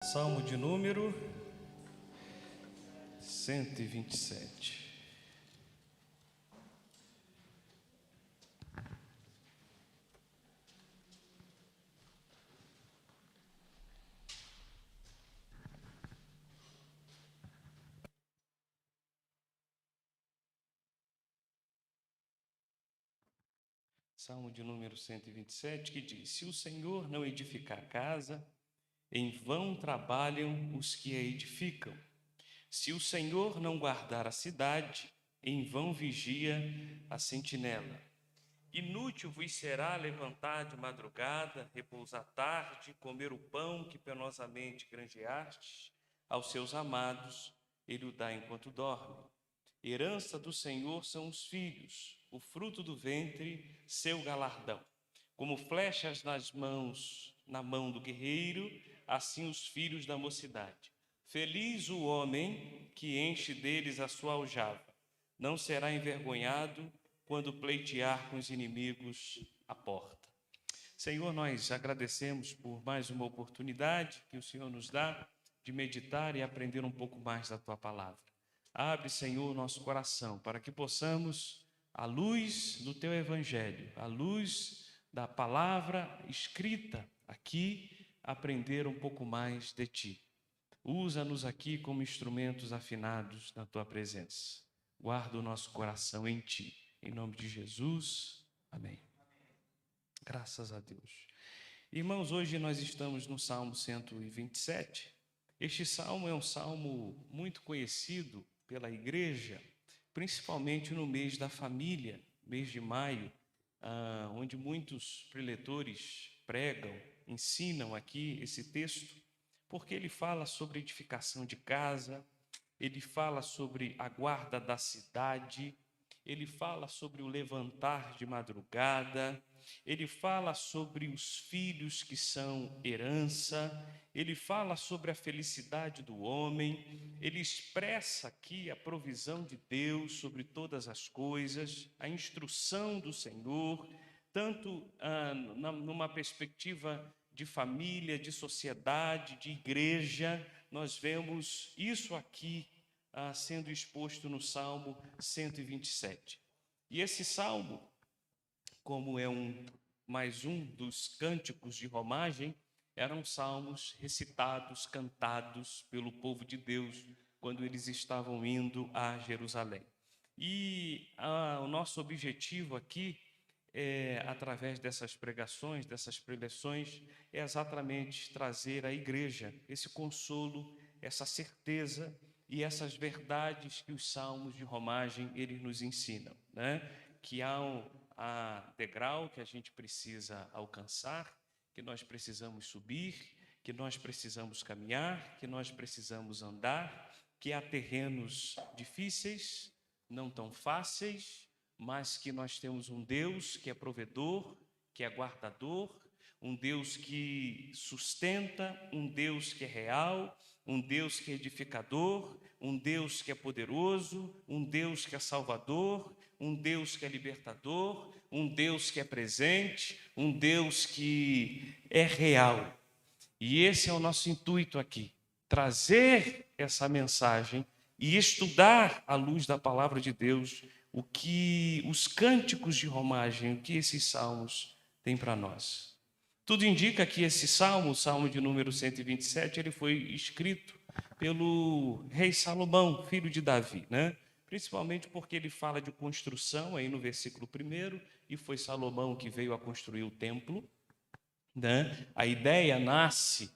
Salmo de número 127. Salmo de número 127, que diz: Se o Senhor não edificar a casa, em vão trabalham os que a edificam. Se o Senhor não guardar a cidade, em vão vigia a sentinela. Inútil vos será levantar de madrugada, repousar tarde, comer o pão que penosamente granjeastes. Aos seus amados ele o dá enquanto dorme. Herança do Senhor são os filhos, o fruto do ventre, seu galardão. Como flechas na mão do guerreiro, assim os filhos da mocidade. Feliz o homem que enche deles a sua aljava. Não será envergonhado quando pleitear com os inimigos à porta. Senhor, nós agradecemos por mais uma oportunidade que o Senhor nos dá de meditar e aprender um pouco mais da Tua palavra. Abre, Senhor, nosso coração para que possamos, à luz do Teu Evangelho, à luz da palavra escrita aqui, aprender um pouco mais de Ti. Usa-nos aqui como instrumentos afinados na Tua presença. Guarda o nosso coração em Ti. Em nome de Jesus, amém. Graças a Deus. Irmãos, hoje nós estamos no Salmo 127. Este salmo é um salmo muito conhecido pela igreja, principalmente no mês da família, mês de maio, onde muitos preletores pregam, ensinam aqui esse texto, porque ele fala sobre edificação de casa, ele fala sobre a guarda da cidade, ele fala sobre o levantar de madrugada, ele fala sobre os filhos que são herança, ele fala sobre a felicidade do homem, ele expressa aqui a provisão de Deus sobre todas as coisas, a instrução do Senhor, tanto numa perspectiva de família, de sociedade, de igreja. Nós vemos isso aqui sendo exposto no Salmo 127. E esse salmo, como é mais um dos cânticos de romagem, eram salmos recitados, cantados pelo povo de Deus quando eles estavam indo a Jerusalém. E o nosso objetivo aqui, através dessas pregações, dessas preleções, é exatamente trazer à igreja esse consolo, essa certeza e essas verdades que os salmos de romagem eles nos ensinam, né? Que há degrau que a gente precisa alcançar, que nós precisamos subir, que nós precisamos caminhar, que nós precisamos andar, que há terrenos difíceis, não tão fáceis, mas que nós temos um Deus que é provedor, que é guardador, um Deus que sustenta, um Deus que é real, um Deus que é edificador, um Deus que é poderoso, um Deus que é salvador, um Deus que é libertador, um Deus que é presente, um Deus que é real. E esse é o nosso intuito aqui, trazer essa mensagem e estudar à luz da palavra de Deus o que os cânticos de romagem, o que esses salmos têm para nós. Tudo indica que esse salmo, o salmo de número 127, ele foi escrito pelo rei Salomão, filho de Davi, né? Principalmente porque ele fala de construção, aí no versículo 1, e foi Salomão que veio a construir o templo, né? A ideia nasce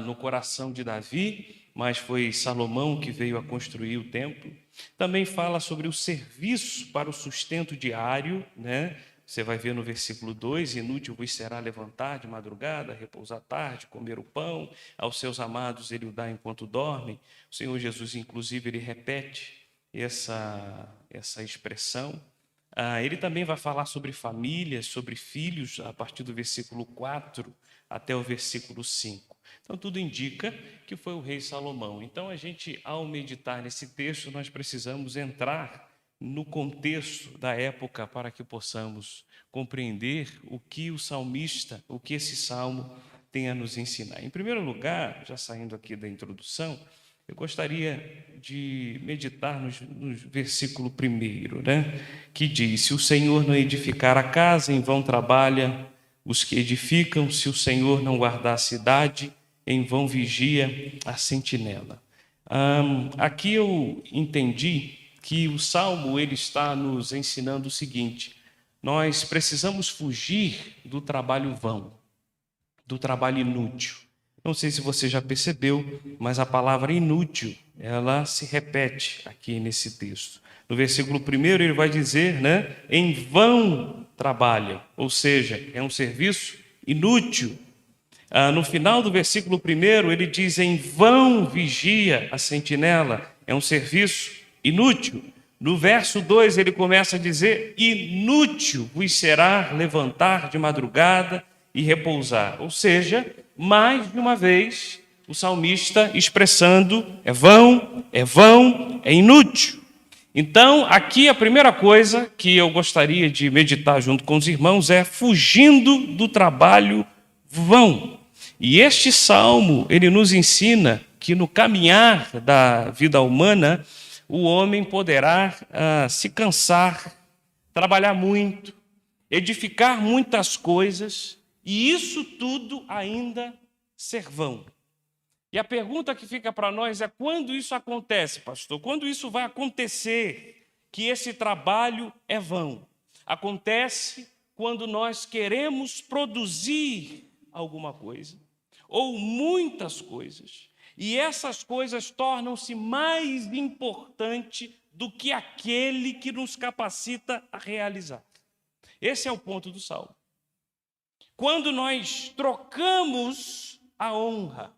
no coração de Davi, mas foi Salomão que veio a construir o templo. Também fala sobre o serviço para o sustento diário, né? Você vai ver no versículo 2, inútil vos será levantar de madrugada, repousar tarde, comer o pão, aos seus amados ele o dá enquanto dorme. O Senhor Jesus, inclusive, ele repete essa expressão. Ele também vai falar sobre família, sobre filhos, a partir do versículo 4 até o versículo 5. Então, tudo indica que foi o rei Salomão. Então, ao meditar nesse texto, nós precisamos entrar no contexto da época para que possamos compreender o que o salmista, o que esse salmo tem a nos ensinar. Em primeiro lugar, já saindo aqui da introdução, eu gostaria de meditar no versículo 1, né? Que diz: se o Senhor não edificar a casa, em vão trabalha os que edificam, se o Senhor não guardar a cidade, em vão vigia a sentinela. Aqui eu entendi que o Salmo ele está nos ensinando o seguinte: nós precisamos fugir do trabalho vão, do trabalho inútil. Não sei se você já percebeu, mas a palavra inútil, ela se repete aqui nesse texto. No versículo 1 ele vai dizer, né, em vão trabalham, ou seja, é um serviço inútil. No final do versículo 1 ele diz, em vão vigia a sentinela, é um serviço inútil. No verso 2 ele começa a dizer, inútil vos será levantar de madrugada e repousar. Ou seja, mais de uma vez, o salmista expressando, é vão, é inútil. Então, aqui a primeira coisa que eu gostaria de meditar junto com os irmãos é fugindo do trabalho vão. E este salmo, ele nos ensina que no caminhar da vida humana, o homem poderá se cansar, trabalhar muito, edificar muitas coisas, e isso tudo ainda ser vão. E a pergunta que fica para nós é: quando isso acontece, pastor? Quando isso vai acontecer, que esse trabalho é vão? Acontece quando nós queremos produzir alguma coisa, ou muitas coisas, e essas coisas tornam-se mais importantes do que aquele que nos capacita a realizar. Esse é o ponto do Salmo. Quando nós trocamos a honra,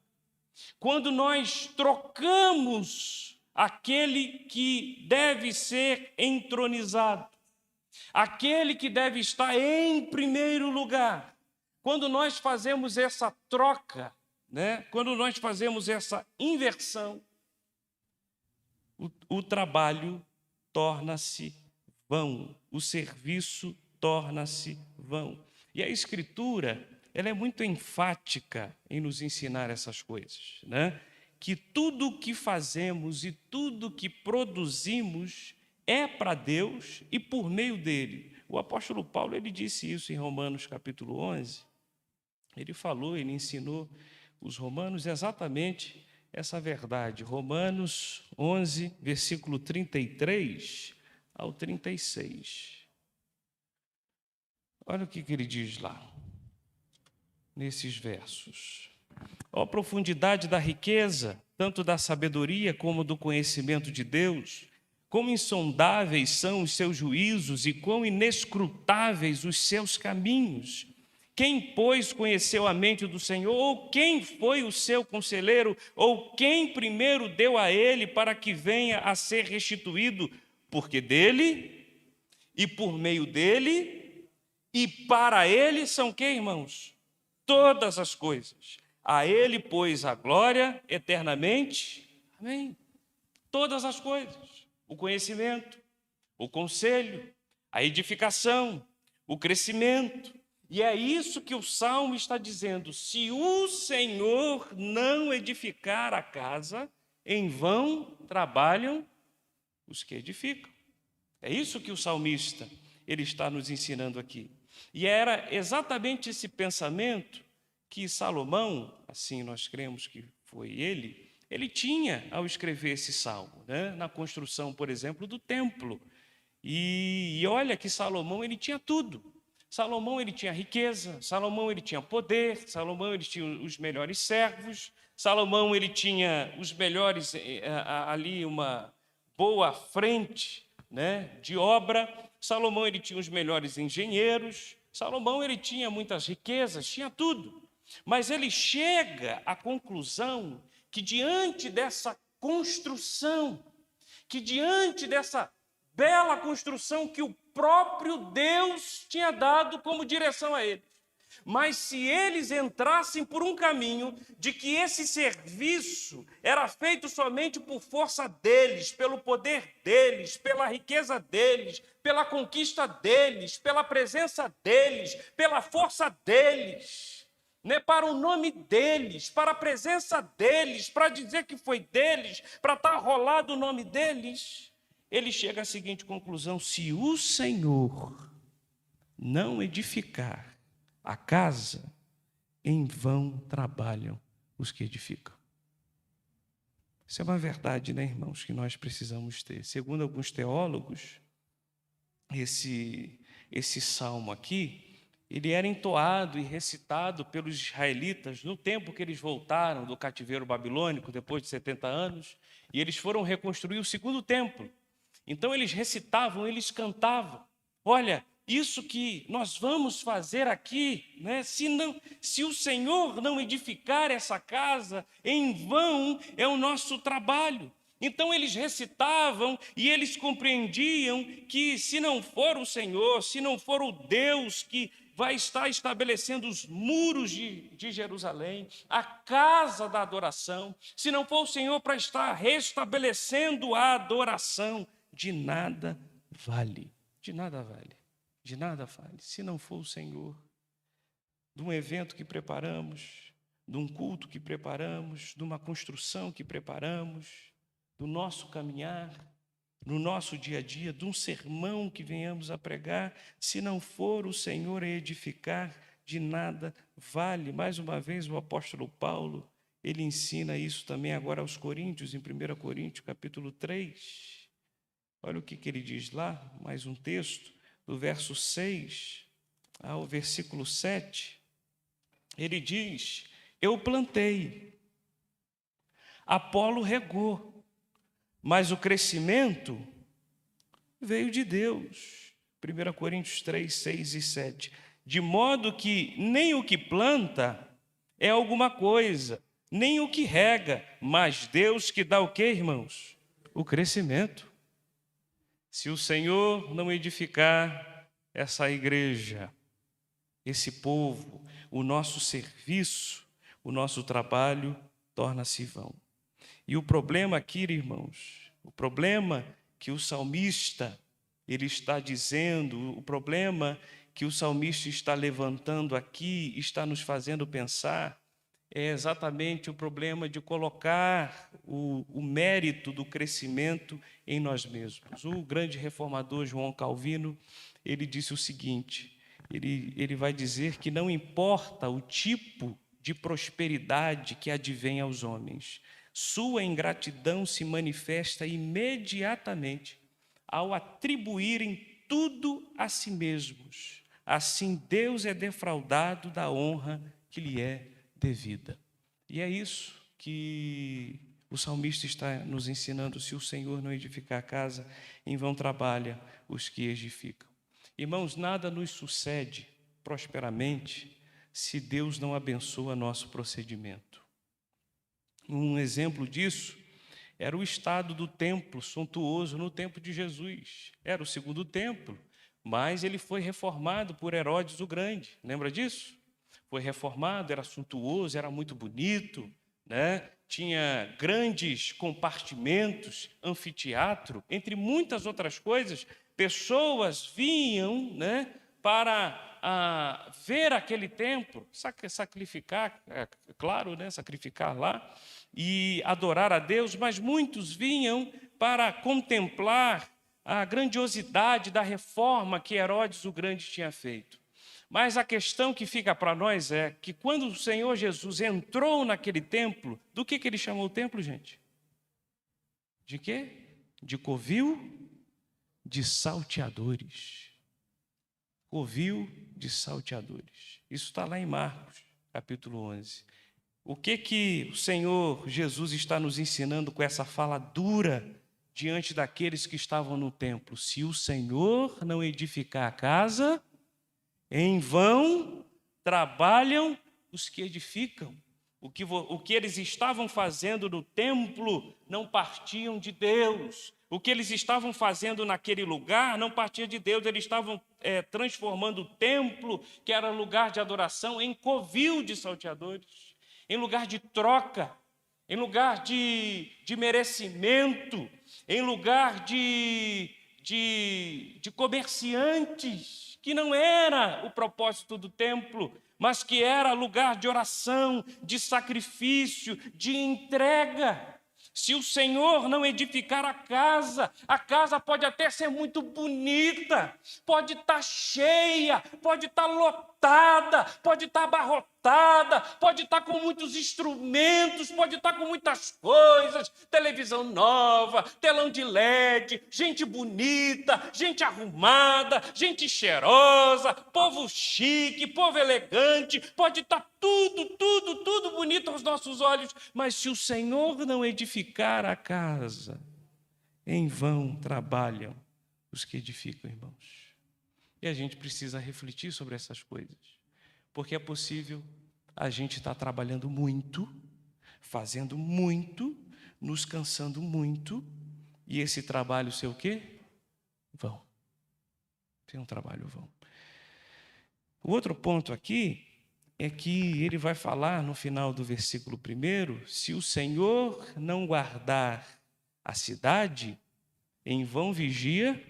quando nós trocamos aquele que deve ser entronizado, aquele que deve estar em primeiro lugar, quando nós fazemos essa troca, né? Quando nós fazemos essa inversão, o trabalho torna-se vão, o serviço torna-se vão. E a Escritura, ela é muito enfática em nos ensinar essas coisas, né? Que tudo o que fazemos e tudo o que produzimos é para Deus e por meio dele. O apóstolo Paulo, ele disse isso em Romanos capítulo 11. Ele falou, ele ensinou os romanos exatamente essa verdade. Romanos 11, versículo 33 ao 36. Olha o que ele diz lá, nesses versos. Ó profundidade da riqueza, tanto da sabedoria como do conhecimento de Deus, quão insondáveis são os seus juízos e quão inescrutáveis os seus caminhos. Quem, pois, conheceu a mente do Senhor? Ou quem foi o seu conselheiro? Ou quem primeiro deu a ele para que venha a ser restituído? Porque dele, e por meio dele, e para ele são quem, irmãos? Todas as coisas. A ele, pois, a glória eternamente. Amém. Todas as coisas. O conhecimento, o conselho, a edificação, o crescimento. E é isso que o Salmo está dizendo: se o Senhor não edificar a casa, em vão trabalham os que edificam. É isso que o salmista ele está nos ensinando aqui. E era exatamente esse pensamento que Salomão, assim nós cremos que foi ele tinha ao escrever esse salmo, né? Na construção, por exemplo, do templo. E olha que Salomão ele tinha tudo. Salomão ele tinha riqueza, Salomão ele tinha poder, Salomão ele tinha os melhores servos, Salomão ele tinha os melhores, ali uma boa frente, né, de obra, Salomão ele tinha os melhores engenheiros, Salomão ele tinha muitas riquezas, tinha tudo. Mas ele chega à conclusão que diante dessa construção, que diante dessa bela construção que o próprio Deus tinha dado como direção a eles. Mas se eles entrassem por um caminho de que esse serviço era feito somente por força deles, pelo poder deles, pela riqueza deles, pela conquista deles, pela presença deles, pela força deles, né, para o nome deles, para a presença deles, para dizer que foi deles, para estar rolado o nome deles, ele chega à seguinte conclusão: se o Senhor não edificar a casa, em vão trabalham os que edificam. Isso é uma verdade, né, irmãos, que nós precisamos ter. Segundo alguns teólogos, esse salmo aqui, ele era entoado e recitado pelos israelitas no tempo que eles voltaram do cativeiro babilônico, depois de 70 anos, e eles foram reconstruir o segundo templo. Então eles recitavam, eles cantavam. Olha, isso que nós vamos fazer aqui, né? Se o Senhor não edificar essa casa, em vão é o nosso trabalho. Então eles recitavam e eles compreendiam que se não for o Senhor, se não for o Deus que vai estar estabelecendo os muros de Jerusalém, a casa da adoração, se não for o Senhor para estar restabelecendo a adoração, de nada vale, de nada vale, de nada vale, se não for o Senhor. De um evento que preparamos, de um culto que preparamos, de uma construção que preparamos, do nosso caminhar, no nosso dia a dia, de um sermão que venhamos a pregar, se não for o Senhor a edificar, de nada vale. Mais uma vez o apóstolo Paulo, ele ensina isso também agora aos Coríntios, em 1 Coríntios capítulo 3. Olha o que ele diz lá, mais um texto, do verso 6 ao versículo 7. Ele diz: eu plantei, Apolo regou, mas o crescimento veio de Deus. 1 Coríntios 3, 6 e 7. De modo que nem o que planta é alguma coisa, nem o que rega, mas Deus que dá o quê, irmãos? O crescimento. Se o Senhor não edificar essa igreja, esse povo, o nosso serviço, o nosso trabalho torna-se vão. E o problema aqui, irmãos, o problema que o salmista ele está dizendo, o problema que o salmista está levantando aqui, está nos fazendo pensar, é exatamente o problema de colocar o mérito do crescimento em nós mesmos. O grande reformador João Calvino, ele disse o seguinte, ele vai dizer que não importa o tipo de prosperidade que advém aos homens, sua ingratidão se manifesta imediatamente ao atribuírem tudo a si mesmos. Assim, Deus é defraudado da honra que lhe é devida. E é isso que o salmista está nos ensinando: se o Senhor não edificar a casa, em vão trabalha os que edificam. Irmãos, nada nos sucede prosperamente se Deus não abençoa nosso procedimento. Um exemplo disso era o estado do templo suntuoso no tempo de Jesus. Era o segundo templo, mas ele foi reformado por Herodes o Grande. Lembra disso? Foi reformado, era suntuoso, era muito bonito, né? Tinha grandes compartimentos, anfiteatro, entre muitas outras coisas. Pessoas vinham, né, para ver aquele templo, sacrificar, claro, né, sacrificar lá e adorar a Deus, mas muitos vinham para contemplar a grandiosidade da reforma que Herodes o Grande tinha feito. Mas a questão que fica para nós é que quando o Senhor Jesus entrou naquele templo, do que ele chamou o templo, gente? De quê? De covil de salteadores. Covil de salteadores. Isso está lá em Marcos, capítulo 11. O que o Senhor Jesus está nos ensinando com essa fala dura diante daqueles que estavam no templo? Se o Senhor não edificar a casa, em vão trabalham os que edificam. O que eles estavam fazendo no templo não partiam de Deus. O que eles estavam fazendo naquele lugar não partia de Deus. Eles estavam transformando o templo, que era lugar de adoração, em covil de salteadores, em lugar de troca, em lugar de merecimento, em lugar de comerciantes, que não era o propósito do templo. mas que era lugar de oração, de sacrifício, de entrega. Se o Senhor não edificar a casa pode até ser muito bonita, pode estar cheia, pode estar lotada, pode estar abarrotada, pode estar com muitos instrumentos, pode estar com muitas coisas, televisão nova, telão de LED, gente bonita, gente arrumada, gente cheirosa, povo chique, povo elegante, pode estar tudo bonito aos nossos olhos, mas se o Senhor não edificar a casa, em vão trabalham os que edificam, irmãos. E a gente precisa refletir sobre essas coisas, porque é possível a gente estar trabalhando muito, fazendo muito, nos cansando muito, e esse trabalho ser o quê? Vão. Tem um trabalho vão. O outro ponto aqui é que ele vai falar no final do versículo 1, se o Senhor não guardar a cidade, em vão vigia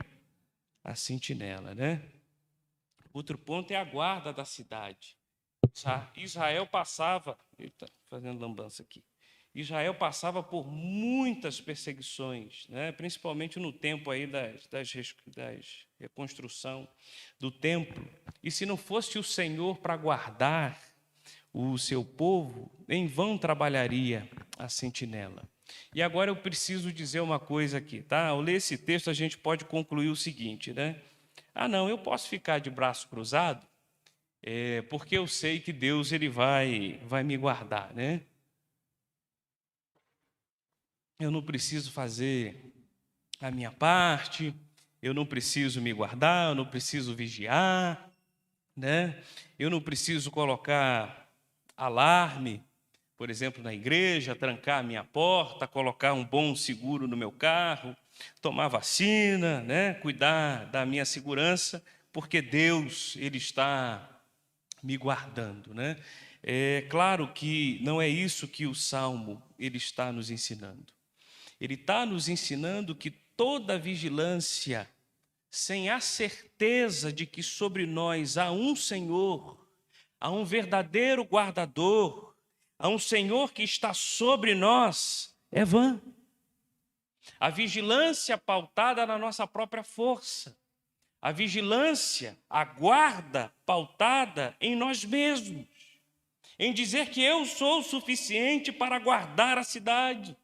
a sentinela, né? Outro ponto é a guarda da cidade. Israel passava, ele está fazendo lambança aqui, Israel passava por muitas perseguições, né? Principalmente no tempo aí das reconstrução do templo. E se não fosse o Senhor para guardar o seu povo, em vão trabalharia a sentinela. E agora eu preciso dizer uma coisa aqui, tá? Ao ler esse texto a gente pode concluir o seguinte, né? Não, eu posso ficar de braço cruzado, porque eu sei que Deus ele vai me guardar, né? Eu não preciso fazer a minha parte, eu não preciso me guardar, eu não preciso vigiar, né? Eu não preciso colocar alarme, por exemplo, na igreja, trancar a minha porta, colocar um bom seguro no meu carro, tomar vacina, né? Cuidar da minha segurança, porque Deus ele está me guardando, né? É claro que não é isso que o Salmo ele está nos ensinando. Ele está nos ensinando que toda vigilância, sem a certeza de que sobre nós há um Senhor, há um verdadeiro guardador, há um Senhor que está sobre nós, é vã. A vigilância pautada na nossa própria força, a vigilância, a guarda pautada em nós mesmos, em dizer que eu sou o suficiente para guardar a cidade,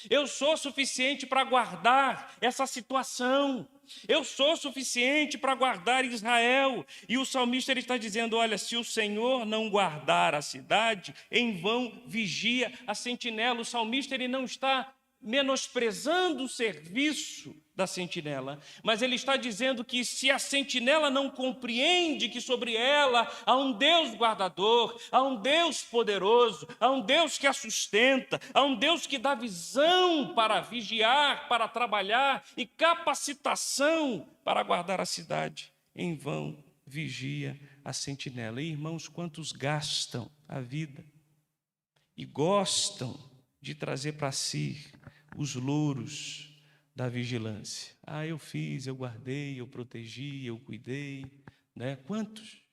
eu sou suficiente para guardar essa situação, eu sou suficiente para guardar Israel. E o salmista ele está dizendo, olha, se o Senhor não guardar a cidade, em vão vigia a sentinela. O salmista ele não está menosprezando o serviço da sentinela, mas ele está dizendo que se a sentinela não compreende que sobre ela há um Deus guardador, há um Deus poderoso, há um Deus que a sustenta, há um Deus que dá visão para vigiar, para trabalhar e capacitação para guardar a cidade, em vão vigia a sentinela. E, irmãos, quantos gastam a vida e gostam de trazer para si os louros da vigilância. Eu fiz, eu guardei, eu protegi, eu cuidei, né? Quantos?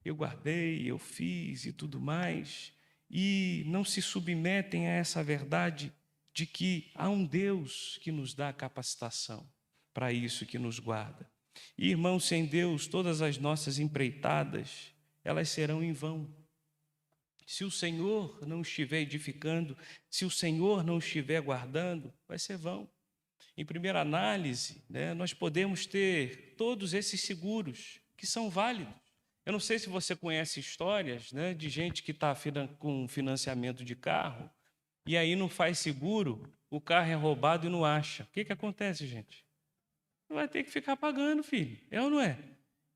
Eu guardei, eu fiz e tudo mais, e não se submetem a essa verdade de que há um Deus que nos dá capacitação para isso, que nos guarda. E, irmãos, sem Deus, todas as nossas empreitadas, elas serão em vão. Se o Senhor não estiver edificando, se o Senhor não estiver guardando, vai ser vão. Em primeira análise, né, nós podemos ter todos esses seguros que são válidos. Eu não sei se você conhece histórias, né, de gente que está com financiamento de carro e aí não faz seguro, o carro é roubado e não acha. O que acontece, gente? Vai ter que ficar pagando, filho. É ou não é?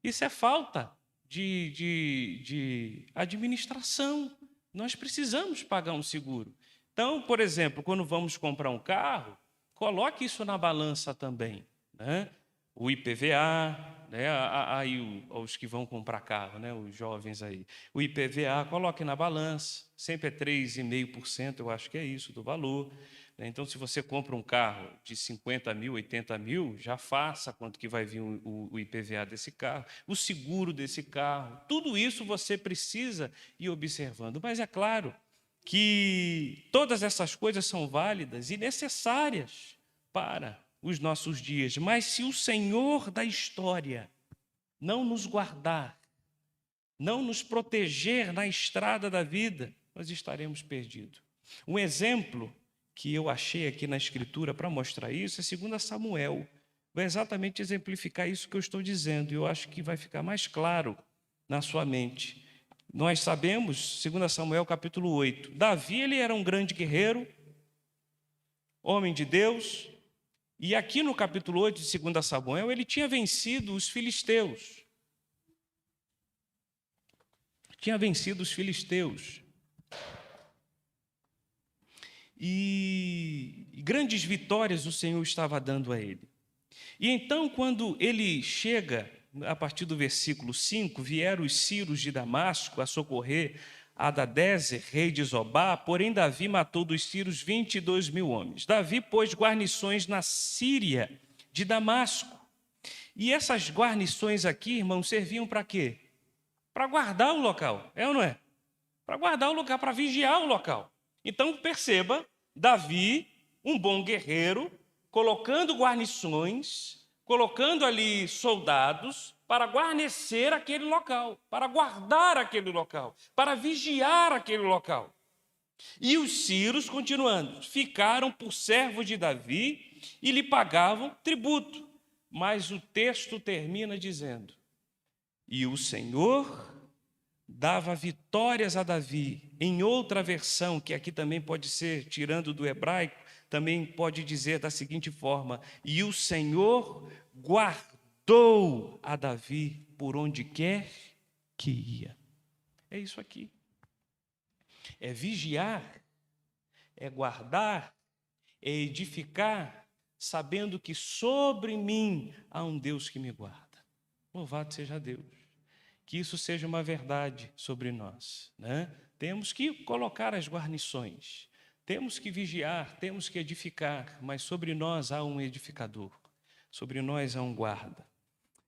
Isso é falta de administração. Nós precisamos pagar um seguro. Então, por exemplo, quando vamos comprar um carro, coloque isso na balança também, né? O IPVA, né? Aí os que vão comprar carro, né? Os jovens aí. O IPVA, coloque na balança, sempre é 3,5%, eu acho que é isso, do valor. Então, se você compra um carro de 50 mil, 80 mil, já faça quanto que vai vir o IPVA desse carro, o seguro desse carro, tudo isso você precisa ir observando. Mas é claro que todas essas coisas são válidas e necessárias para os nossos dias. Mas se o Senhor da história não nos guardar, não nos proteger na estrada da vida, nós estaremos perdidos. Um exemplo que eu achei aqui na Escritura para mostrar isso é 2 Samuel. Vai exatamente exemplificar isso que eu estou dizendo, e eu acho que vai ficar mais claro na sua mente. Nós sabemos, 2 Samuel capítulo 8, Davi ele era um grande guerreiro, homem de Deus, e aqui no capítulo 8 de 2 Samuel ele tinha vencido os filisteus. Tinha vencido os filisteus. E grandes vitórias o Senhor estava dando a ele. E então, quando ele chega, a partir do versículo 5, vieram os sírios de Damasco a socorrer Hadadezer, rei de Zobá, porém Davi matou dos sírios 22 mil homens. Davi pôs guarnições na Síria de Damasco. E essas guarnições aqui, irmãos, serviam para quê? Para guardar o local, é ou não é? Para guardar o local, para vigiar o local. Então, perceba, Davi, um bom guerreiro, colocando guarnições, colocando ali soldados para guarnecer aquele local, para guardar aquele local, para vigiar aquele local. E os sírios, continuando, ficaram por servos de Davi e lhe pagavam tributo. Mas o texto termina dizendo: e o Senhor dava vitórias a Davi. Em outra versão, que aqui também pode ser, tirando do hebraico, também pode dizer da seguinte forma: e o Senhor guardou a Davi por onde quer que ia. É isso aqui. É vigiar, é guardar, é edificar, sabendo que sobre mim há um Deus que me guarda. Louvado seja Deus. Que isso seja uma verdade sobre nós, né? Temos que colocar as guarnições, temos que vigiar, temos que edificar, mas sobre nós há um edificador, sobre nós há um guarda.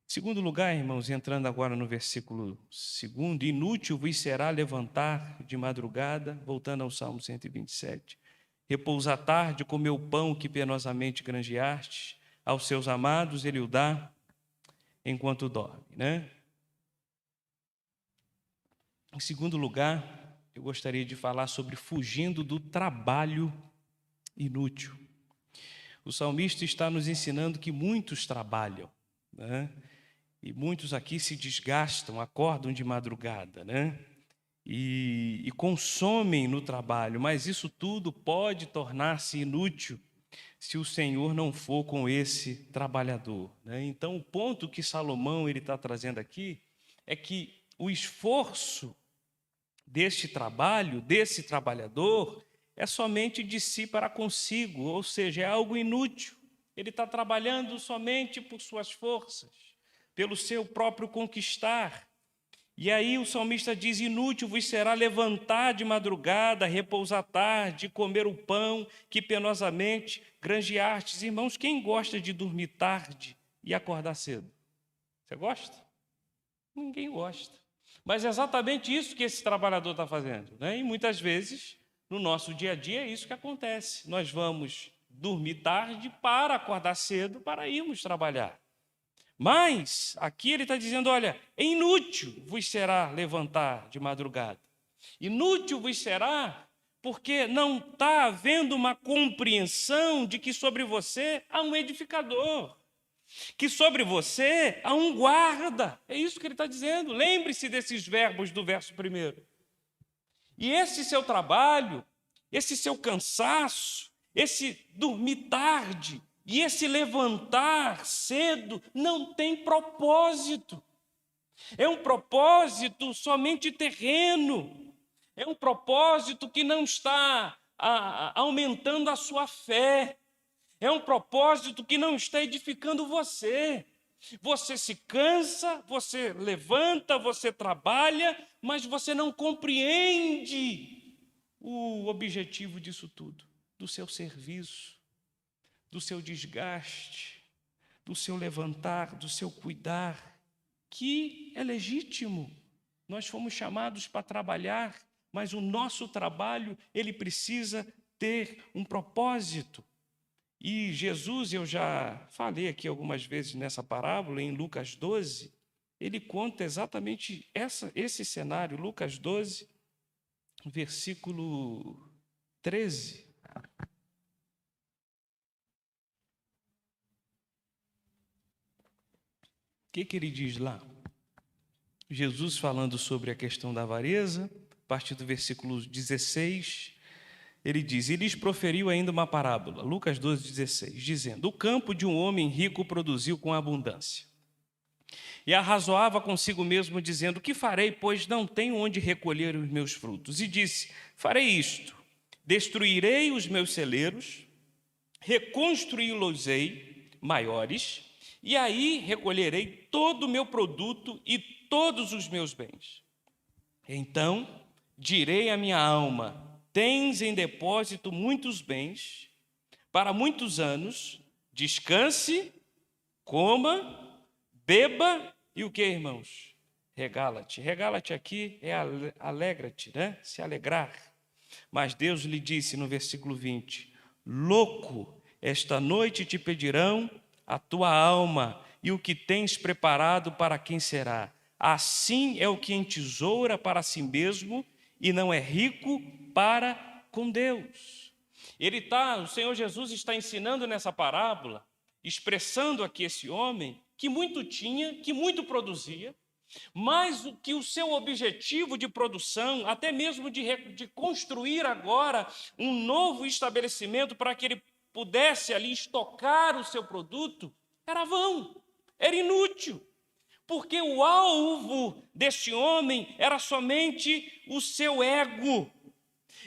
Segundo lugar, irmãos, entrando agora no versículo 2, inútil vos será levantar de madrugada, voltando ao Salmo 127, repousar tarde, comer o pão que penosamente granjeaste, aos seus amados ele o dá enquanto dorme, né? Em segundo lugar, eu gostaria de falar sobre fugindo do trabalho inútil. O salmista está nos ensinando que muitos trabalham, né? E muitos aqui se desgastam, acordam de madrugada, né? E consomem no trabalho, mas isso tudo pode tornar-se inútil se o Senhor não for com esse trabalhador, né? Então, o ponto que Salomão está trazendo aqui é que o esforço deste trabalho, desse trabalhador, é somente de si para consigo, ou seja, é algo inútil. Ele está trabalhando somente por suas forças, pelo seu próprio conquistar. E aí o salmista diz: inútil vos será levantar de madrugada, repousar tarde, comer o pão que penosamente granjeastes. Irmãos, quem gosta de dormir tarde e acordar cedo? Você gosta? Ninguém gosta. Mas é exatamente isso que esse trabalhador está fazendo, né? E muitas vezes, no nosso dia a dia, é isso que acontece. Nós vamos dormir tarde para acordar cedo, para irmos trabalhar. Mas, aqui ele está dizendo, olha, é inútil vos será levantar de madrugada. Inútil vos será porque não está havendo uma compreensão de que sobre você há um edificador, que sobre você há um guarda. É isso que ele está dizendo. Lembre-se desses verbos do verso 1. E esse seu trabalho, esse seu cansaço, esse dormir tarde e esse levantar cedo não tem propósito. É um propósito somente terreno. É um propósito que não está aumentando a sua fé. É um propósito que não está edificando você. Você se cansa, você levanta, você trabalha, mas você não compreende o objetivo disso tudo. do seu serviço, do seu desgaste, do seu levantar, do seu cuidar, que é legítimo. Nós fomos chamados para trabalhar, mas o nosso trabalho, ele precisa ter um propósito. E Jesus, eu já falei aqui algumas vezes nessa parábola, em Lucas 12, ele conta exatamente esse cenário, Lucas 12, versículo 13. O que ele diz lá? Jesus falando sobre a questão da avareza, a partir do versículo 16, ele diz, e lhes proferiu ainda uma parábola, Lucas 12, 16, dizendo, o campo de um homem rico produziu com abundância. E arrazoava consigo mesmo, dizendo, que farei, pois não tenho onde recolher os meus frutos? E disse, farei isto, destruirei os meus celeiros, reconstruí-los-ei maiores, e aí recolherei todo o meu produto e todos os meus bens. Então direi à minha alma, tens em depósito muitos bens, para muitos anos, descanse, coma, beba, e o que, irmãos? Regala-te. Regala-te aqui é alegra-te, né? Se alegrar. Mas Deus lhe disse no versículo 20, louco, esta noite te pedirão a tua alma, e o que tens preparado para quem será? Assim é o que entesoura para si mesmo, e não é rico para com Deus. O Senhor Jesus está ensinando nessa parábola, expressando aqui esse homem, que muito tinha, que muito produzia, mas que o seu objetivo de produção, até mesmo de construir agora um novo estabelecimento para que ele pudesse ali estocar o seu produto, era vão, era inútil, porque o alvo deste homem era somente o seu ego,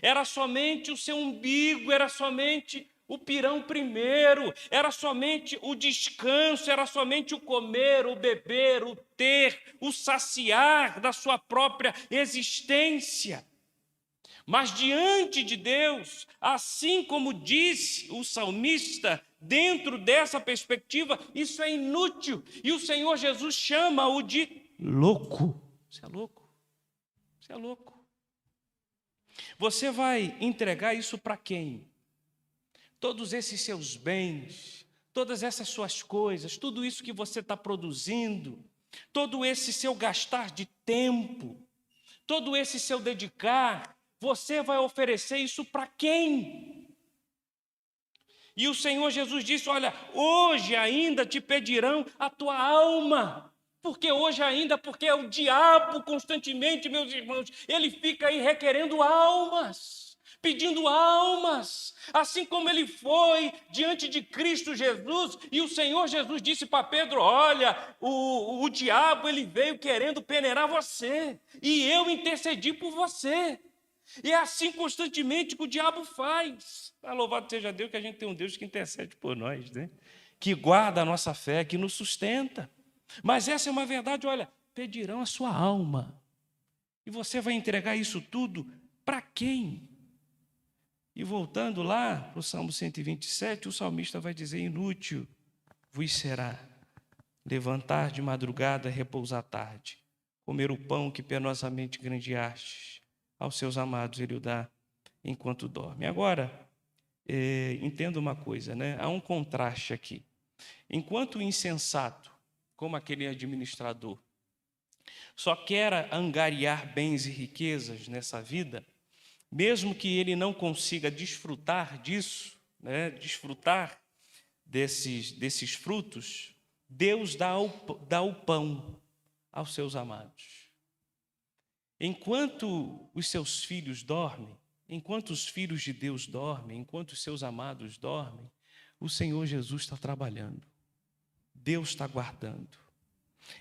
era somente o seu umbigo, era somente o pirão primeiro, era somente o descanso, era somente o comer, o beber, o ter, o saciar da sua própria existência. Mas diante de Deus, assim como disse o salmista, dentro dessa perspectiva, isso é inútil. E o Senhor Jesus chama-o de louco. Você é louco? Você é louco. Você vai entregar isso para quem? Todos esses seus bens, todas essas suas coisas, tudo isso que você está produzindo, todo esse seu gastar de tempo, todo esse seu dedicar, você vai oferecer isso para quem? E o Senhor Jesus disse, olha, hoje ainda te pedirão a tua alma. Porque hoje ainda, porque é o diabo constantemente, meus irmãos, ele fica aí requerendo almas, pedindo almas, assim como ele foi diante de Cristo Jesus, e o Senhor Jesus disse para Pedro, olha, o diabo ele veio querendo peneirar você, e eu intercedi por você. E é assim constantemente que o diabo faz. Louvado seja Deus que a gente tem um Deus que intercede por nós, né? Que guarda a nossa fé, que nos sustenta. Mas essa é uma verdade, olha, pedirão a sua alma. E você vai entregar isso tudo para quem? E voltando lá para o Salmo 127, o salmista vai dizer, inútil vos será levantar de madrugada, repousar tarde, comer o pão que penosamente grandeastes. Aos seus amados ele o dá enquanto dorme. Agora, entenda uma coisa, né? Há um contraste aqui. Enquanto o insensato, como aquele administrador, só quer angariar bens e riquezas nessa vida, mesmo que ele não consiga desfrutar disso, né? Desfrutar desses frutos, Deus dá o pão aos seus amados. Enquanto os seus filhos dormem, enquanto os filhos de Deus dormem, enquanto os seus amados dormem, o Senhor Jesus está trabalhando. Deus está guardando.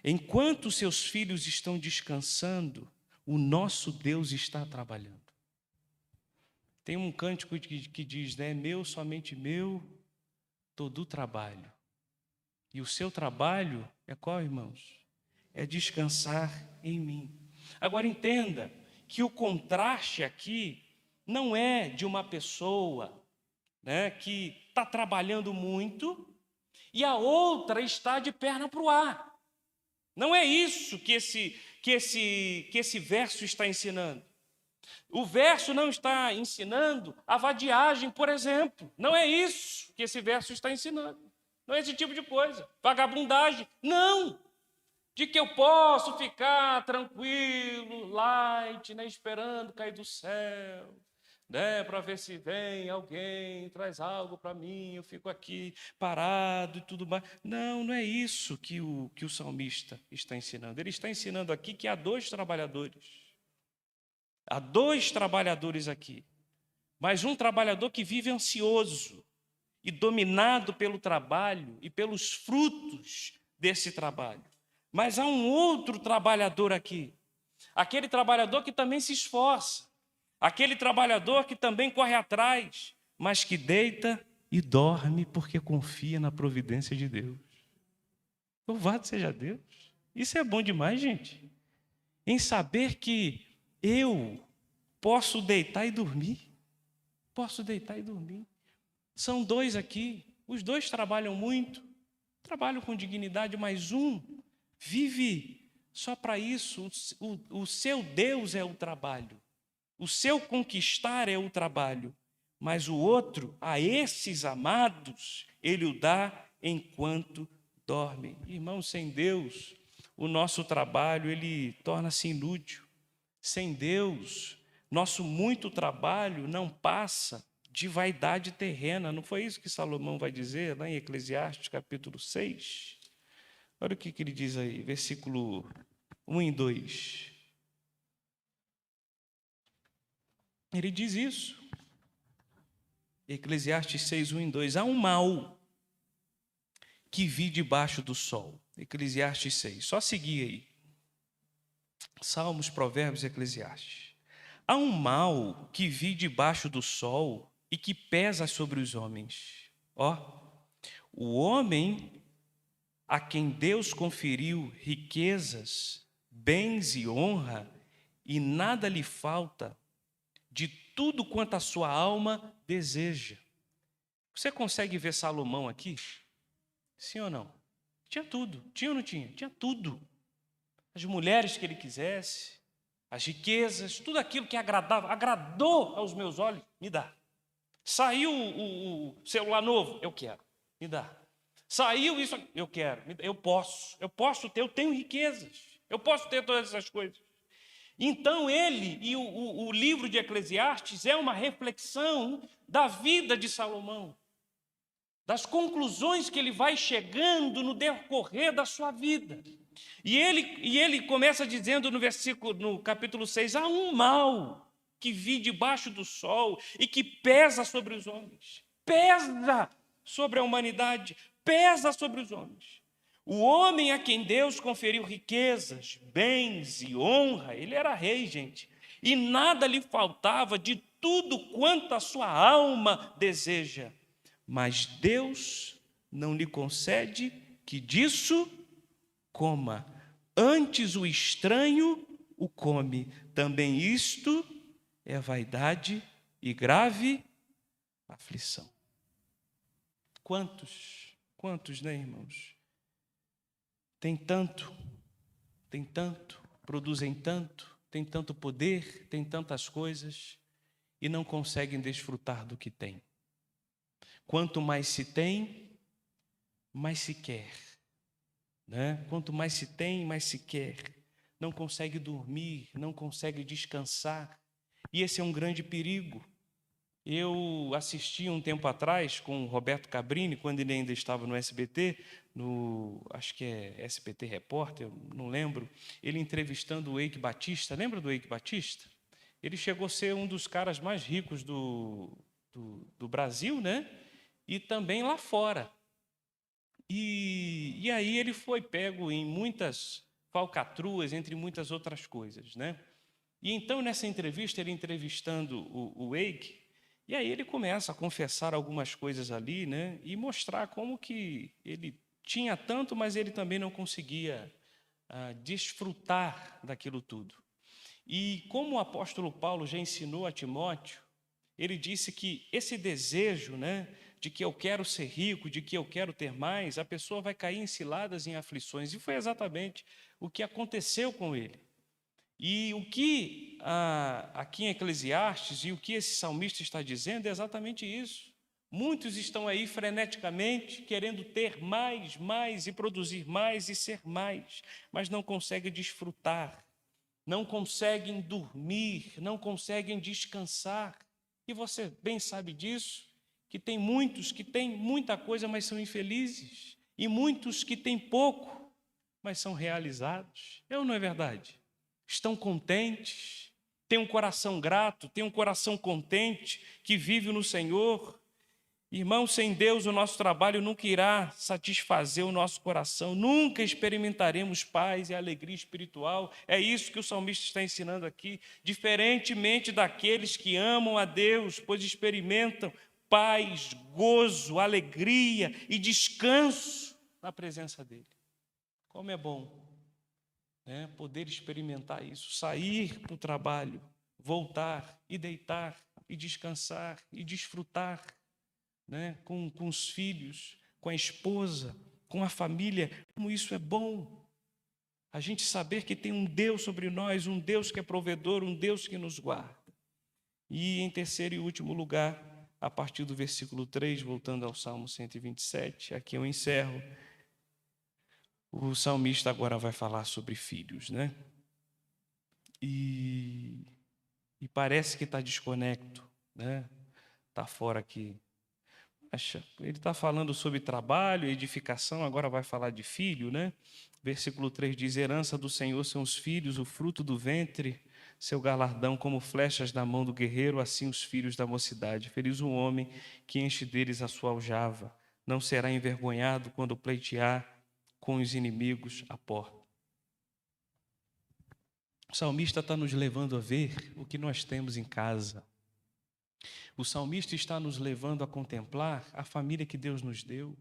Enquanto os seus filhos estão descansando, o nosso Deus está trabalhando. Tem um cântico que diz, né? Meu, somente meu, todo o trabalho. E o seu trabalho é qual, irmãos? É descansar em mim. Agora entenda que o contraste aqui não é de uma pessoa né, que está trabalhando muito, e a outra está de perna para o ar. Não é isso que esse verso está ensinando. O verso não está ensinando a vadiagem, por exemplo. Não é isso que esse verso está ensinando. Não é esse tipo de coisa. Vagabundagem. Não! De que eu posso ficar tranquilo, light, né, esperando cair do céu, né, para ver se vem alguém, traz algo para mim, eu fico aqui parado e tudo mais. Não, não é isso que o salmista está ensinando. Ele está ensinando aqui que há dois trabalhadores. Há dois trabalhadores aqui, mas um trabalhador que vive ansioso e dominado pelo trabalho e pelos frutos desse trabalho. Mas há um outro trabalhador aqui, aquele trabalhador que também se esforça, aquele trabalhador que também corre atrás, mas que deita e dorme porque confia na providência de Deus. Louvado seja Deus. Isso é bom demais, gente. Em saber que eu posso deitar e dormir. Posso deitar e dormir. São dois aqui. Os dois trabalham muito. Trabalham com dignidade, mas um vive só para isso. O seu Deus é o trabalho. O seu conquistar é o trabalho. Mas o outro, a esses amados, ele o dá enquanto dorme. Irmãos, sem Deus, o nosso trabalho, ele torna-se inútil. Sem Deus, nosso muito trabalho não passa de vaidade terrena. Não foi isso que Salomão vai dizer lá em Eclesiastes, capítulo 6? Olha o que ele diz aí, versículo 1 e 2. Ele diz isso. Eclesiastes 6, 1 e 2. Há um mal que vi debaixo do sol. Eclesiastes 6. Só seguir aí. Salmos, Provérbios e Eclesiastes. Há um mal que vi debaixo do sol e que pesa sobre os homens. O homem a quem Deus conferiu riquezas, bens e honra, e nada lhe falta de tudo quanto a sua alma deseja. Você consegue ver Salomão aqui? Sim ou não? Tinha tudo. Tinha ou não tinha? Tinha tudo. As mulheres que ele quisesse, as riquezas, tudo aquilo que agradava, agradou aos meus olhos, me dá. Saiu o celular novo, eu quero, me dá. Saiu isso, eu quero, eu posso ter, eu tenho riquezas, eu posso ter todas essas coisas. Então ele, e o livro de Eclesiastes é uma reflexão da vida de Salomão, das conclusões que ele vai chegando no decorrer da sua vida. E ele começa dizendo no capítulo 6, há um mal que vi debaixo do sol e que pesa sobre os homens, pesa sobre a humanidade, pesa sobre os homens. O homem a quem Deus conferiu riquezas, bens e honra, ele era rei, gente, e nada lhe faltava de tudo quanto a sua alma deseja. Mas Deus não lhe concede que disso coma. Antes o estranho o come. Também isto é vaidade e grave aflição. Quantos, né, irmãos? Tem tanto, produzem tanto, tem tanto poder, tem tantas coisas e não conseguem desfrutar do que tem. Quanto mais se tem, mais se quer, né? Quanto mais se tem, mais se quer. Não consegue dormir, não consegue descansar. E esse é um grande perigo. Eu assisti um tempo atrás com o Roberto Cabrini, quando ele ainda estava no SBT, acho que é SBT Repórter, não lembro, ele entrevistando o Eike Batista. Lembra do Eike Batista? Ele chegou a ser um dos caras mais ricos do Brasil, né? E também lá fora. E aí ele foi pego em muitas falcatruas, entre muitas outras coisas, né? E então, nessa entrevista, ele entrevistando o Eike, e aí ele começa a confessar algumas coisas ali, né? E mostrar como que ele tinha tanto, mas ele também não conseguia desfrutar daquilo tudo. E como o apóstolo Paulo já ensinou a Timóteo, ele disse que esse desejo, né, de que eu quero ser rico, de que eu quero ter mais, a pessoa vai cair em ciladas, em aflições. E foi exatamente o que aconteceu com ele. E o que aqui em Eclesiastes e o que esse salmista está dizendo é exatamente isso. Muitos estão aí freneticamente querendo ter mais, mais e produzir mais e ser mais, mas não conseguem desfrutar, não conseguem dormir, não conseguem descansar. E você bem sabe disso, que tem muitos que têm muita coisa, mas são infelizes, e muitos que têm pouco, mas são realizados. É ou não é verdade? Estão contentes, têm um coração grato, têm um coração contente, que vive no Senhor. Irmão, sem Deus o nosso trabalho nunca irá satisfazer o nosso coração, nunca experimentaremos paz e alegria espiritual. É isso que o salmista está ensinando aqui, diferentemente daqueles que amam a Deus, pois experimentam paz, gozo, alegria e descanso na presença dEle. Como é bom, né, poder experimentar isso, sair para o trabalho, voltar e deitar e descansar e desfrutar, né, com os filhos, com a esposa, com a família. Como isso é bom, a gente saber que tem um Deus sobre nós, um Deus que é provedor, um Deus que nos guarda. E em terceiro e último lugar, a partir do versículo 3, voltando ao Salmo 127, aqui eu encerro. O salmista agora vai falar sobre filhos, né? E parece que está desconecto, né? Está fora aqui. Ele está falando sobre trabalho, edificação, agora vai falar de filho, né? Versículo 3 diz: herança do Senhor são os filhos, o fruto do ventre, seu galardão como flechas na mão do guerreiro, assim os filhos da mocidade. Feliz o homem que enche deles a sua aljava, não será envergonhado quando pleitear com os inimigos à porta. O salmista está nos levando a ver o que nós temos em casa. O salmista está nos levando a contemplar a família que Deus nos deu.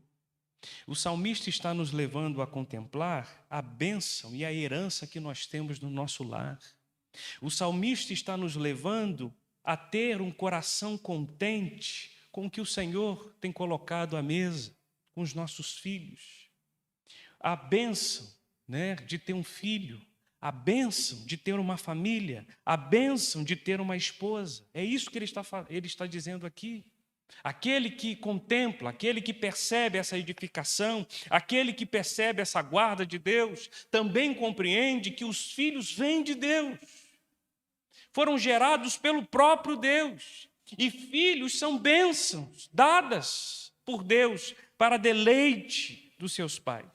O salmista está nos levando a contemplar a bênção e a herança que nós temos no nosso lar. O salmista está nos levando a ter um coração contente com o que o Senhor tem colocado à mesa, com os nossos filhos. A bênção, né, de ter um filho, a bênção de ter uma família, a bênção de ter uma esposa. É isso que ele está dizendo aqui. Aquele que contempla, aquele que percebe essa edificação, aquele que percebe essa guarda de Deus, também compreende que os filhos vêm de Deus, foram gerados pelo próprio Deus, e filhos são bênçãos dadas por Deus para deleite dos seus pais.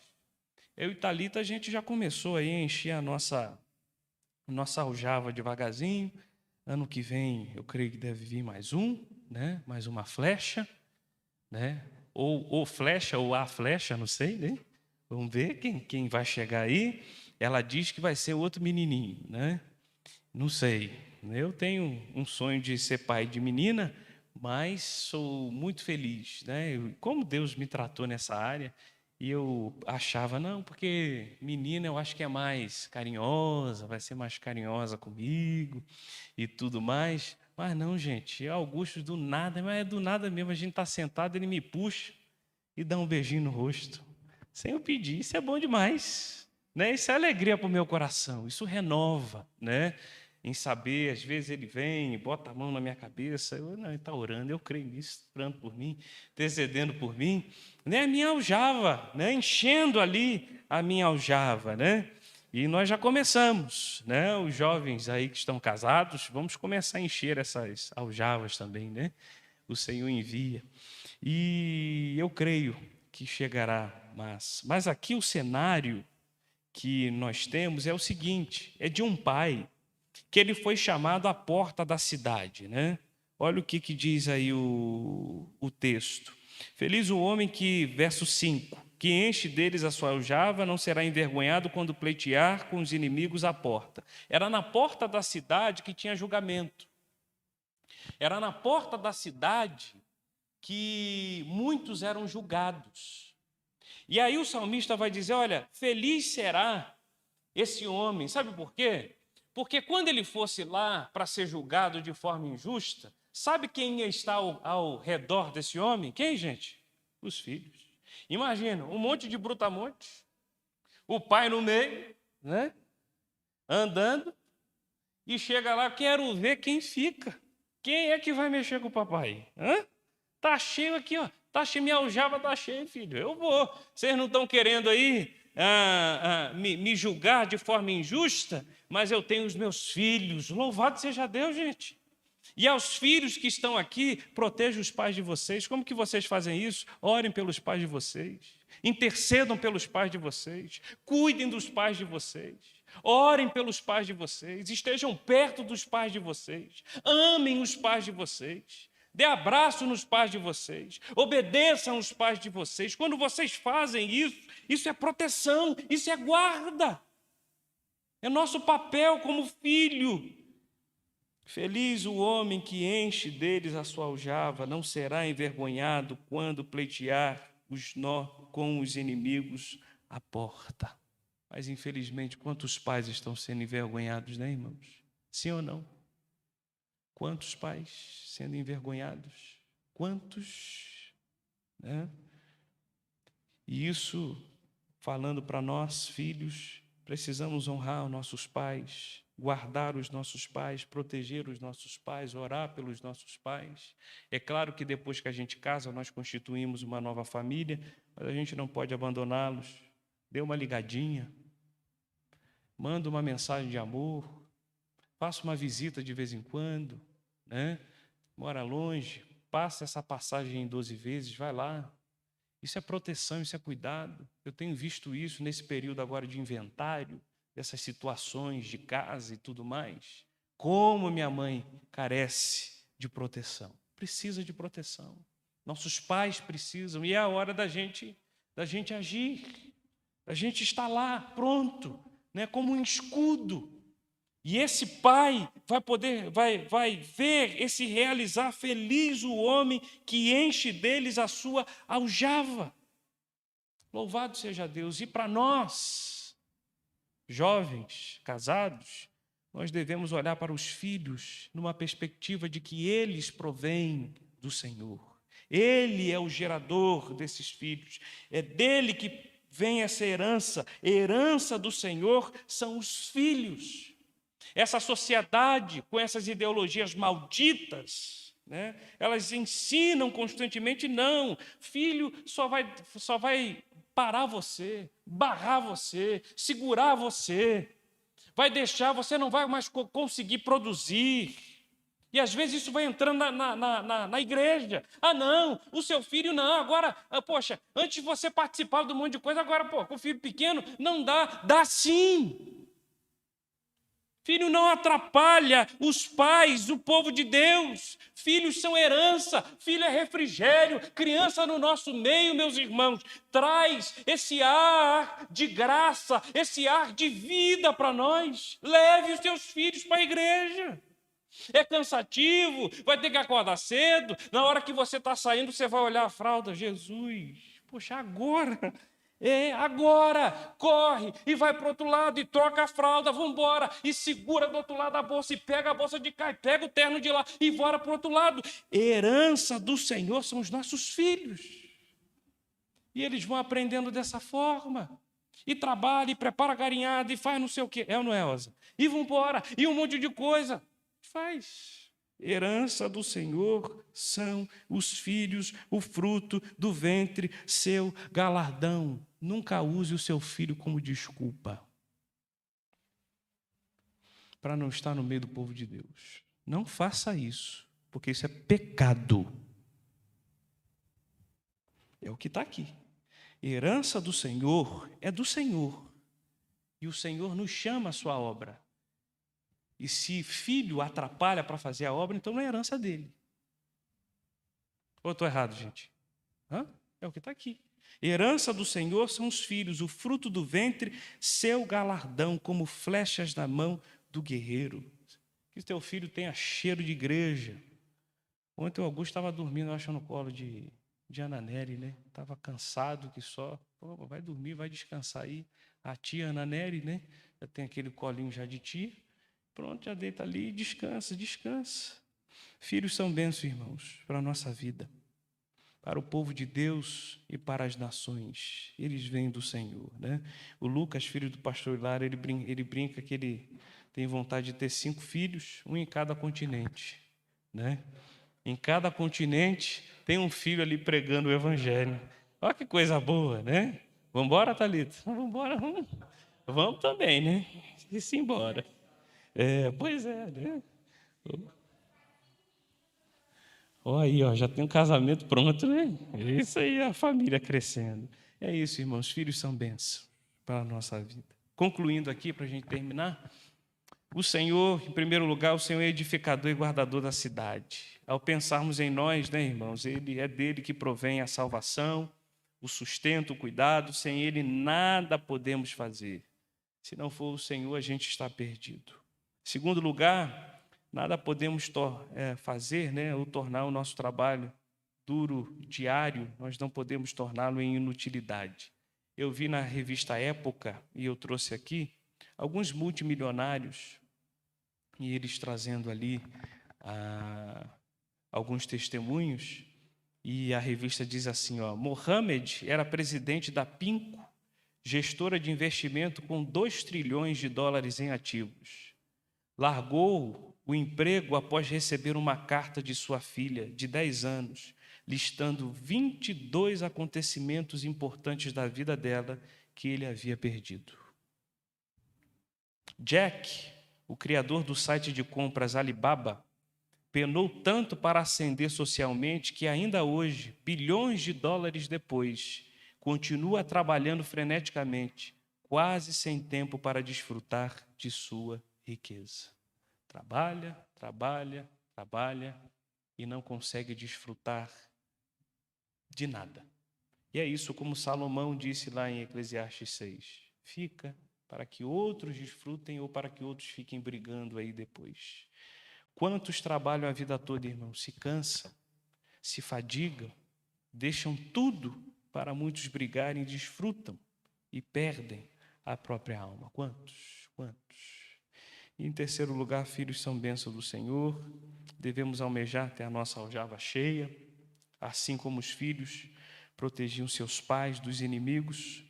Eu e Thalita, a gente já começou aí a encher a nossa aljava devagarzinho. Ano que vem, eu creio que deve vir mais um, né? Mais uma flecha, né? Ou flecha, ou a flecha, não sei, né? Vamos ver quem vai chegar aí. Ela diz que vai ser outro menininho, né? Não sei. Eu tenho um sonho de ser pai de menina, mas sou muito feliz, né? Como Deus me tratou nessa área. E eu achava, não, porque menina eu acho que é mais carinhosa, vai ser mais carinhosa comigo e tudo mais. Mas não, gente, Augusto do nada, mas é do nada mesmo. A gente está sentado, ele me puxa e dá um beijinho no rosto, sem eu pedir. Isso é bom demais, né? Isso é alegria para o meu coração, isso renova, né? Em saber, às vezes ele vem, bota a mão na minha cabeça, não, ele está orando, eu creio nisso, orando por mim, intercedendo por mim, né? A minha aljava, né? Enchendo ali a minha aljava, né? E nós já começamos, né? Os jovens aí que estão casados, vamos começar a encher essas aljavas também, né? O Senhor envia. E eu creio que chegará, mas aqui o cenário que nós temos é o seguinte, é de um pai que ele foi chamado à porta da cidade, né? Olha o que diz aí o texto. Feliz o homem que, verso 5, que enche deles a sua aljava, não será envergonhado quando pleitear com os inimigos à porta. Era na porta da cidade que tinha julgamento. Era na porta da cidade que muitos eram julgados. E aí o salmista vai dizer, olha, feliz será esse homem. Sabe por quê? Porque quando ele fosse lá para ser julgado de forma injusta, Sabe quem está ao redor desse homem? Quem, gente? Os filhos. Imagina, um monte de brutamontes, o pai no meio, né? Andando, e chega lá, quero ver quem fica. Quem é que vai mexer com o papai? Hã? Tá cheio aqui, ó. Tá cheio, minha aljava tá cheia, filho. Eu vou. Vocês não estão querendo aí me julgar de forma injusta, mas eu tenho os meus filhos. Louvado seja Deus, gente. E aos filhos que estão aqui, protejam os pais de vocês. Como que vocês fazem isso? Orem pelos pais de vocês. Intercedam pelos pais de vocês. Cuidem dos pais de vocês. Orem pelos pais de vocês. Estejam perto dos pais de vocês. Amem os pais de vocês. Dê abraço nos pais de vocês. Obedeçam os pais de vocês. Quando vocês fazem isso, isso é proteção, isso é guarda. É nosso papel como filho. Feliz o homem que enche deles a sua aljava, não será envergonhado quando pleitear os nó com os inimigos à porta. Mas, infelizmente, quantos pais estão sendo envergonhados, né, irmãos? Sim ou não? Quantos pais sendo envergonhados? Quantos? Né? E isso, falando para nós, filhos, precisamos honrar os nossos pais, guardar os nossos pais, proteger os nossos pais, orar pelos nossos pais. É claro que depois que a gente casa, nós constituímos uma nova família, mas a gente não pode abandoná-los. Dê uma ligadinha, manda uma mensagem de amor, faça uma visita de vez em quando, né? Mora longe, passa essa passagem em 12 vezes, vai lá. Isso é proteção, isso é cuidado. Eu tenho visto isso nesse período agora de inventário, dessas situações de casa e tudo mais. Como minha mãe carece de proteção. Precisa de proteção. Nossos pais precisam, e é a hora da gente agir. A gente está lá, pronto, né, como um escudo. E esse pai vai ver esse realizar feliz o homem que enche deles a sua aljava. Louvado seja Deus. E para nós, jovens, casados, nós devemos olhar para os filhos numa perspectiva de que eles provêm do Senhor. Ele é o gerador desses filhos. É dele que vem essa herança. A herança do Senhor são os filhos. Essa sociedade com essas ideologias malditas, né, elas ensinam constantemente, não, filho só vai parar você, barrar você, segurar você, vai deixar, você não vai mais conseguir produzir. E às vezes isso vai entrando na igreja. Ah, não, o seu filho não, agora, poxa, antes de você participar de um monte de coisa, agora, com o filho pequeno, não dá sim. Filho não atrapalha os pais, o povo de Deus. Filhos são herança, filho é refrigério. Criança no nosso meio, meus irmãos, traz esse ar de graça, esse ar de vida para nós. Leve os seus filhos para a igreja. É cansativo, vai ter que acordar cedo. Na hora que você está saindo, você vai olhar a fralda. Jesus, poxa, agora, corre e vai para o outro lado e troca a fralda, vamos embora, e segura do outro lado a bolsa, e pega a bolsa de cá, e pega o terno de lá, e bora para o outro lado. Herança do Senhor são os nossos filhos. E eles vão aprendendo dessa forma. E trabalha, e prepara a garinhada, e faz não sei o quê. É ou não é, Osa? E vamos embora, e um monte de coisa. Faz. Herança do Senhor são os filhos, o fruto do ventre, seu galardão. Nunca use o seu filho como desculpa para não estar no meio do povo de Deus. Não faça isso, porque isso é pecado. É o que está aqui. Herança do Senhor é do Senhor. E o Senhor nos chama a sua obra. E se filho atrapalha para fazer a obra, então não é herança dele. Ou estou errado, gente? É o que está aqui. Herança do Senhor são os filhos, o fruto do ventre, seu galardão, como flechas na mão do guerreiro. Que o teu filho tenha cheiro de igreja. Ontem o Augusto estava dormindo, eu acho, no colo de Ana Nery, né? Estava cansado que só. Pô, vai dormir, vai descansar aí. A tia Ana Nery, né? Já tem aquele colinho já de tia. Pronto, já deita ali e descansa. Filhos são bênçãos, irmãos, para a nossa vida, para o povo de Deus e para as nações. Eles vêm do Senhor, né? O Lucas, filho do pastor Hilário, ele brinca que ele tem vontade de ter 5 filhos, um em cada continente, né? Em cada continente tem um filho ali pregando o evangelho. Olha que coisa boa, né? Vamos embora, Thalita? Vamos embora, vamos. Vamos também, né? E se embora. Pois é, né? Olha aí, ó, já tem um casamento pronto, né? É isso aí, a família crescendo. É isso, irmãos, filhos são bênçãos para a nossa vida. Concluindo aqui, para a gente terminar, o Senhor, em primeiro lugar, o Senhor é edificador e guardador da cidade. Ao pensarmos em nós, né, irmãos, é dele que provém a salvação, o sustento, o cuidado. Sem ele nada podemos fazer. Se não for o Senhor, a gente está perdido. Em segundo lugar, nada podemos fazer, né, ou tornar o nosso trabalho duro, diário, nós não podemos torná-lo em inutilidade. Eu vi na revista Época, e eu trouxe aqui, alguns multimilionários, e eles trazendo ali alguns testemunhos, e a revista diz assim, ó, Mohamed era presidente da Pinco, gestora de investimento com 2 trilhões de dólares em ativos. Largou o emprego após receber uma carta de sua filha, de 10 anos, listando 22 acontecimentos importantes da vida dela que ele havia perdido. Jack, o criador do site de compras Alibaba, penou tanto para ascender socialmente que ainda hoje, bilhões de dólares depois, continua trabalhando freneticamente, quase sem tempo para desfrutar de sua riqueza. Trabalha, trabalha, trabalha e não consegue desfrutar de nada. E é isso como Salomão disse lá em Eclesiastes 6. Fica para que outros desfrutem ou para que outros fiquem brigando aí depois. Quantos trabalham a vida toda, irmão? Se cansam, se fadigam, deixam tudo para muitos brigarem, desfrutam e perdem a própria alma. Quantos? E em terceiro lugar, filhos são bênção do Senhor. Devemos almejar ter a nossa aljava cheia, assim como os filhos protegiam seus pais dos inimigos.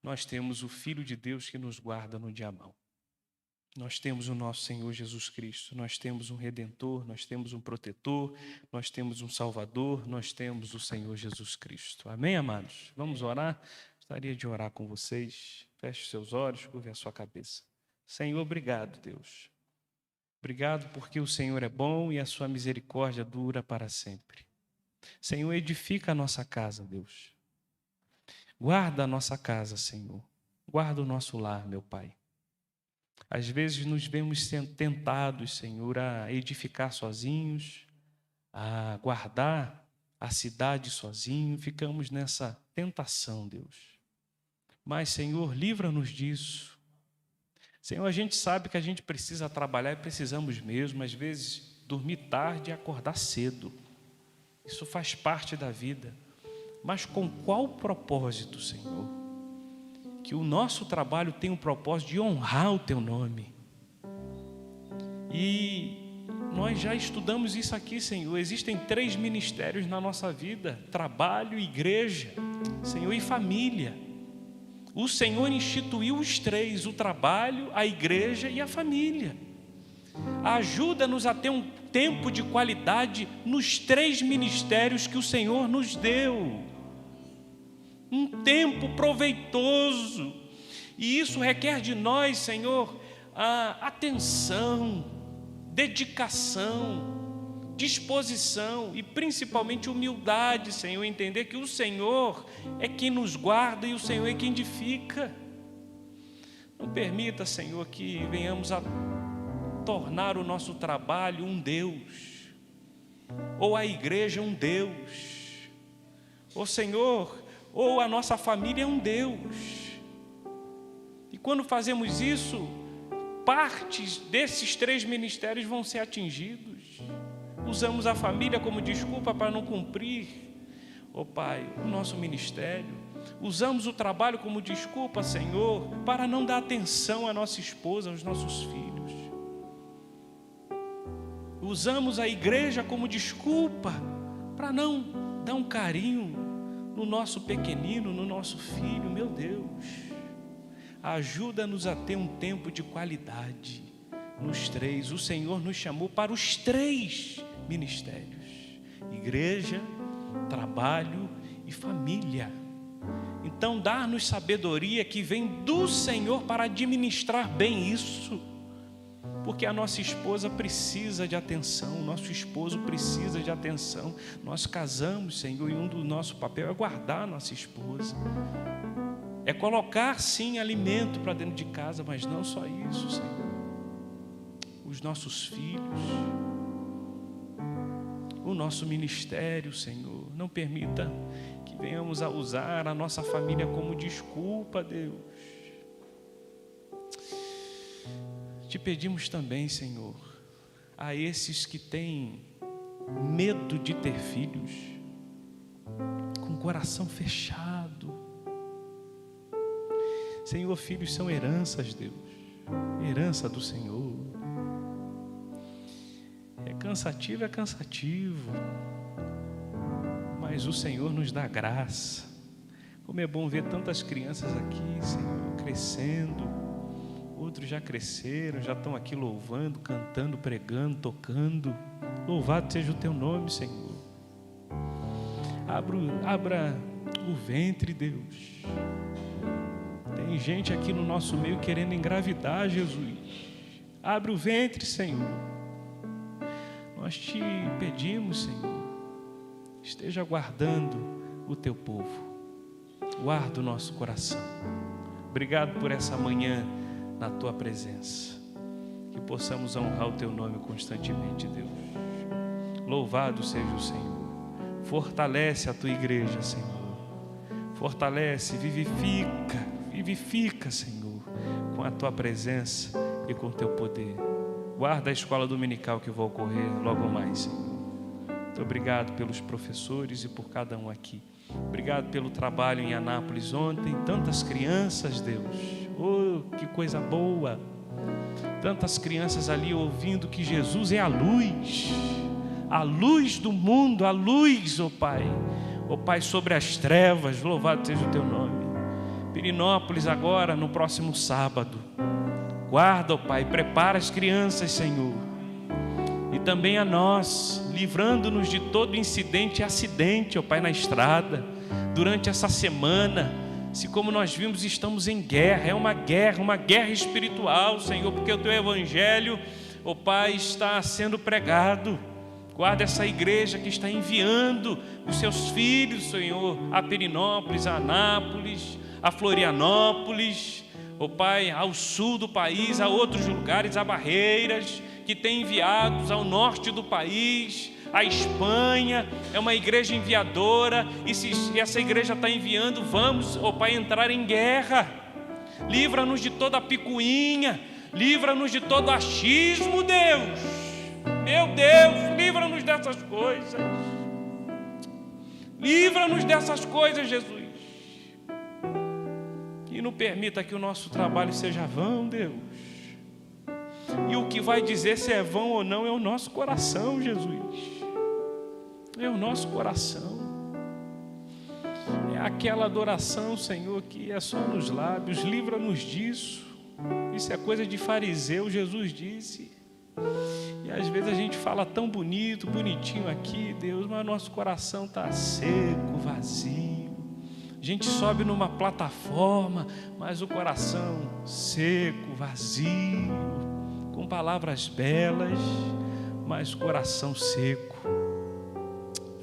Nós temos o Filho de Deus que nos guarda no dia mau. Nós temos o nosso Senhor Jesus Cristo, nós temos um Redentor, nós temos um Protetor, nós temos um Salvador, nós temos o Senhor Jesus Cristo. Amém, amados? Vamos orar? Gostaria de orar com vocês. Feche seus olhos, curve a sua cabeça. Senhor, obrigado, Deus. Obrigado porque o Senhor é bom e a sua misericórdia dura para sempre. Senhor, edifica a nossa casa, Deus. Guarda a nossa casa, Senhor. Guarda o nosso lar, meu Pai. Às vezes nos vemos tentados, Senhor, a edificar sozinhos, a guardar a cidade sozinho. Ficamos nessa tentação, Deus. Mas, Senhor, livra-nos disso. Senhor, a gente sabe que a gente precisa trabalhar e precisamos mesmo, às vezes, dormir tarde e acordar cedo. Isso faz parte da vida. Mas com qual propósito, Senhor? Que o nosso trabalho tem o propósito de honrar o Teu nome. E nós já estudamos isso aqui, Senhor. Existem 3 ministérios na nossa vida: trabalho, igreja, Senhor, e família. O Senhor instituiu os 3, o trabalho, a igreja e a família. Ajuda-nos a ter um tempo de qualidade nos 3 ministérios que o Senhor nos deu. Um tempo proveitoso. E isso requer de nós, Senhor, atenção, dedicação, disposição e principalmente humildade, Senhor. Entender que o Senhor é quem nos guarda e o Senhor é quem edifica. Não permita, Senhor, que venhamos a tornar o nosso trabalho um Deus, ou a igreja um Deus, ou Senhor, ou a nossa família é um Deus. E quando fazemos isso, partes desses 3 ministérios vão ser atingidos. Usamos a família como desculpa para não cumprir, Pai, o nosso ministério. Usamos o trabalho como desculpa, Senhor, para não dar atenção à nossa esposa, aos nossos filhos. Usamos a igreja como desculpa para não dar um carinho no nosso pequenino, no nosso filho. Meu Deus, ajuda-nos a ter um tempo de qualidade nos três. O Senhor nos chamou para os três ministérios: igreja, trabalho e família. Então dá-nos sabedoria que vem do Senhor para administrar bem isso, porque a nossa esposa precisa de atenção, o nosso esposo precisa de atenção. Nós casamos, Senhor, e um do nosso papel é guardar a nossa esposa, é colocar sim alimento para dentro de casa, mas não só isso, Senhor. Os nossos filhos, o nosso ministério, Senhor, não permita que venhamos a usar a nossa família como desculpa, Deus. Te pedimos também, Senhor, a esses que têm medo de ter filhos, com o coração fechado. Senhor, filhos são heranças, Deus, herança do Senhor. É cansativo, mas o Senhor nos dá graça. Como é bom ver tantas crianças aqui, Senhor, crescendo. Outros já cresceram, já estão aqui louvando, cantando, pregando, tocando. Louvado seja o teu nome, Senhor. Abra o ventre, Deus. Tem gente aqui no nosso meio querendo engravidar, Jesus. Abre o ventre, Senhor. Nós te pedimos, Senhor, esteja guardando o teu povo. Guarda o nosso coração. Obrigado por essa manhã na tua presença. Que possamos honrar o teu nome constantemente, Deus. Louvado seja o Senhor. Fortalece a tua igreja, Senhor. Fortalece, vivifica, Senhor, com a tua presença e com o teu poder. Guarda a escola dominical que vai ocorrer logo mais, Senhor. Muito obrigado pelos professores e por cada um aqui. Obrigado pelo trabalho em Anápolis ontem. Tantas crianças, Deus. Oh, que coisa boa. Tantas crianças ali ouvindo que Jesus é a luz do mundo, a luz, ó Pai. Ó Pai, sobre as trevas. Louvado seja o teu nome. Pirinópolis agora, no próximo sábado. Guarda, ó Pai, prepara as crianças, Senhor. E também a nós, livrando-nos de todo incidente e acidente, ó Pai, na estrada, durante essa semana. Se como nós vimos, estamos em guerra, é uma guerra espiritual, Senhor, porque o teu evangelho, ó Pai, está sendo pregado. Guarda essa igreja que está enviando os seus filhos, Senhor, a Pirinópolis, a Anápolis, a Florianópolis, ó Pai, ao sul do país, a outros lugares, a Barreiras, que tem enviados ao norte do país, a Espanha. É uma igreja enviadora, e se essa igreja está enviando, vamos, ó Pai, entrar em guerra. Livra-nos de toda a picuinha, livra-nos de todo achismo, Deus. Meu Deus, livra-nos dessas coisas. Livra-nos dessas coisas, Jesus. E não permita que o nosso trabalho seja vão, Deus. E o que vai dizer se é vão ou não é o nosso coração, Jesus. É o nosso coração. É aquela adoração, Senhor, que é só nos lábios. Livra-nos disso. Isso é coisa de fariseu, Jesus disse. E às vezes a gente fala tão bonito, bonitinho aqui, Deus, mas nosso coração está seco, vazio. A gente sobe numa plataforma, mas o coração seco, vazio, com palavras belas, mas o coração seco.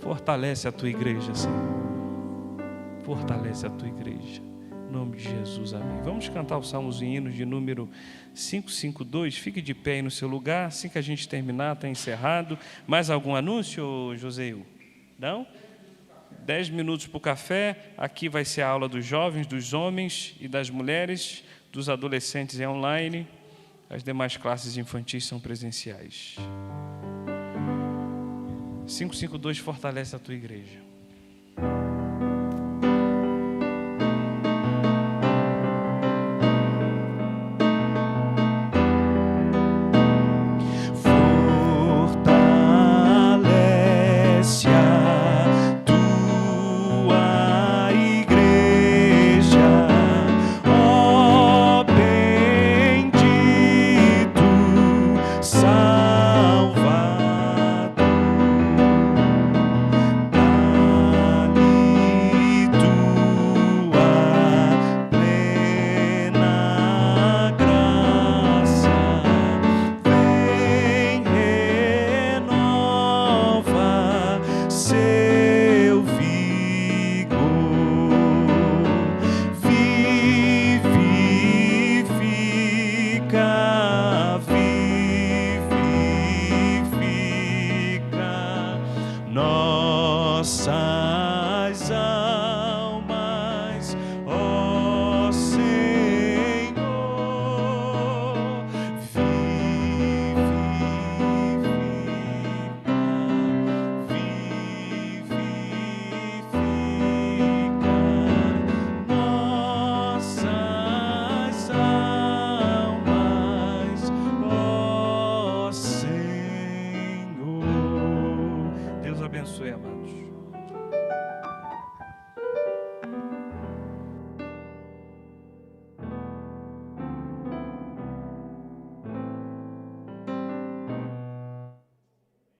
Fortalece a tua igreja, Senhor. Fortalece a tua igreja. Em nome de Jesus, amém. Vamos cantar o Salmos e Hinos de número 552. Fique de pé aí no seu lugar. Assim que a gente terminar, está encerrado. Mais algum anúncio, Joseil? Não? 10 minutos para o café. Aqui vai ser a aula dos jovens, dos homens e das mulheres. Dos adolescentes é online. As demais classes infantis são presenciais. 552 fortalece a tua igreja.